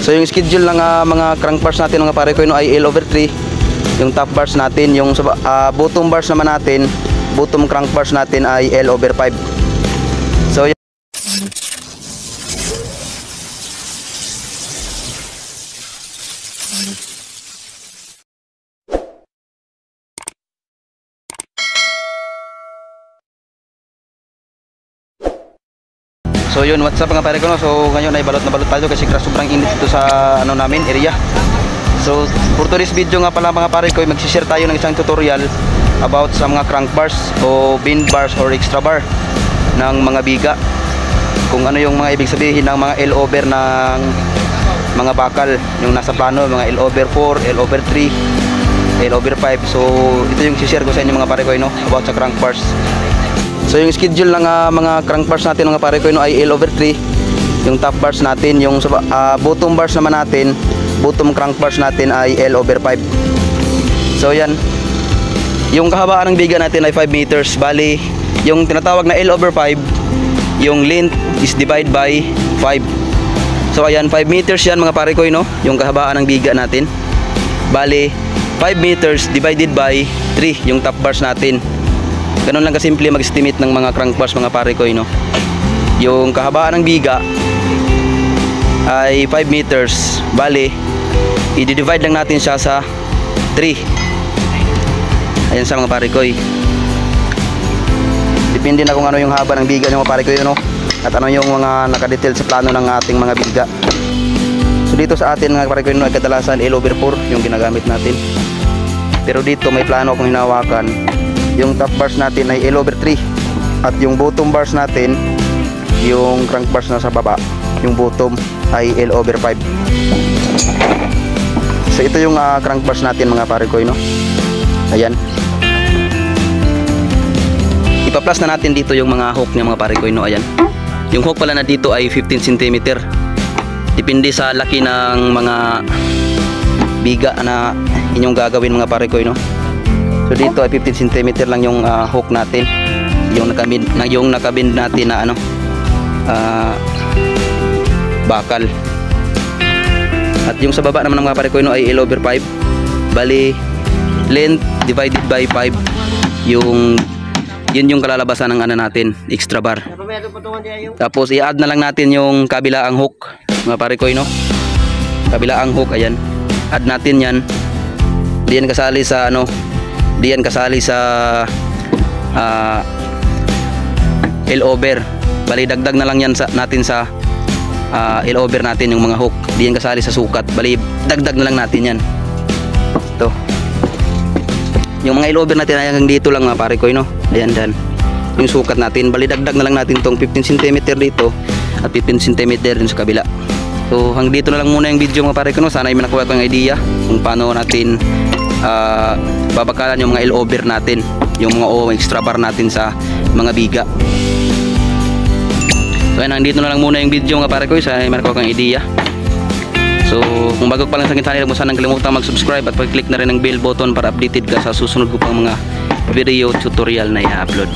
So yung schedule ng mga crank bars natin mga pare ko ay L/3. Yung top bars natin, yung bottom bars naman natin, bottom crank bars natin ay L/5. So yun, what's up mga pare ko, no? So ngayon ay balot na balot tayo kasi sobrang init dito sa namin area. So for today's video nga pala mga pare ko, mag-share tayo ng isang tutorial about sa mga crank bars o bin bars or extra bar ng mga biga. Kung ano yung mga ibig sabihin ng mga L/over ng mga bakal, yung nasa plano, mga L/4, L/3, L/5. So ito yung share ko sa inyo mga pare ko, no? About sa crank bars. So yung schedule ng mga crank bars natin mga pare ko ay L/3. Yung top bars natin, yung bottom bars naman natin, bottom crank bars natin ay L/5. So yan. Yung kahabaan ng biga natin ay 5 meters. Bali, yung tinatawag na L/5, yung length is divided by 5. So ayan, 5 meters yan mga pare ko, no? Yung kahabaan ng biga natin. Bali, 5 meters divided by 3 yung top bars natin. Ganun lang kasimple mag-estimate ng mga crank bars mga pare ko, no? Yung kahabaan ng biga ay 5 meters. Bali, i-divide lang natin siya sa 3. Ayan sa mga pare ko. Depende na kung ano yung haba ng biga ng mga pare ko, no? At ano yung mga nakadetail sa plano ng ating mga biga. So dito sa atin mga pare ko, no, ay kadalasan L/4 yung ginagamit natin. Pero dito may plano akong hinawakan. Yung top bars natin ay L/3 at yung bottom bars natin, yung crank bars na sa baba, yung bottom ay L/5. So ito yung crank bars natin mga pare ko, no? Ayan. Ipa-plus na natin dito yung mga hook niya mga pare ko, no? Ayan. Yung hook pala na dito ay 15 cm. Depende sa laki ng mga biga na inyong gagawin mga pare ko, no? So dito ay 15 cm lang yung hook natin. Yung nakabind natin na bakal. At yung sa baba naman ng mga pare ko, no, ay L/5. Bali, length divided by 5. Yun yung kalalabasan ng natin, extra bar. Tapos i-add na lang natin yung kabilaang hook mga pare ko, no? Kabilaang hook, ayan. Add natin yan. Diyan kasali sa diyan kasali sa L/over. Bali dagdag na lang yan natin sa L/over natin yung mga hook. Diyan kasali sa sukat. Bali dagdag na lang natin yan. Ito. Yung mga L/over natin ay hanggang dito lang mga pare ko, no? Ayan dan. Yung sukat natin. Bali dagdag na lang natin tong 15 cm dito at 15 cm din sa kabila. So hanggang dito na lang muna yung video mga pare ko, no? Sana ay may nakuha kang idea kung paano natin babakalan yung mga L/over natin, yung mga extra bar natin sa mga biga. So ayun, nandito na lang muna yung video mga pare ko, sa may nakuha kang idea. So kung bago pa lang sa aking channel, mo sanang kalimutan mag-subscribe at pag-click na rin ng bell button para updated ka sa susunod ko pang mga video tutorial na i-upload.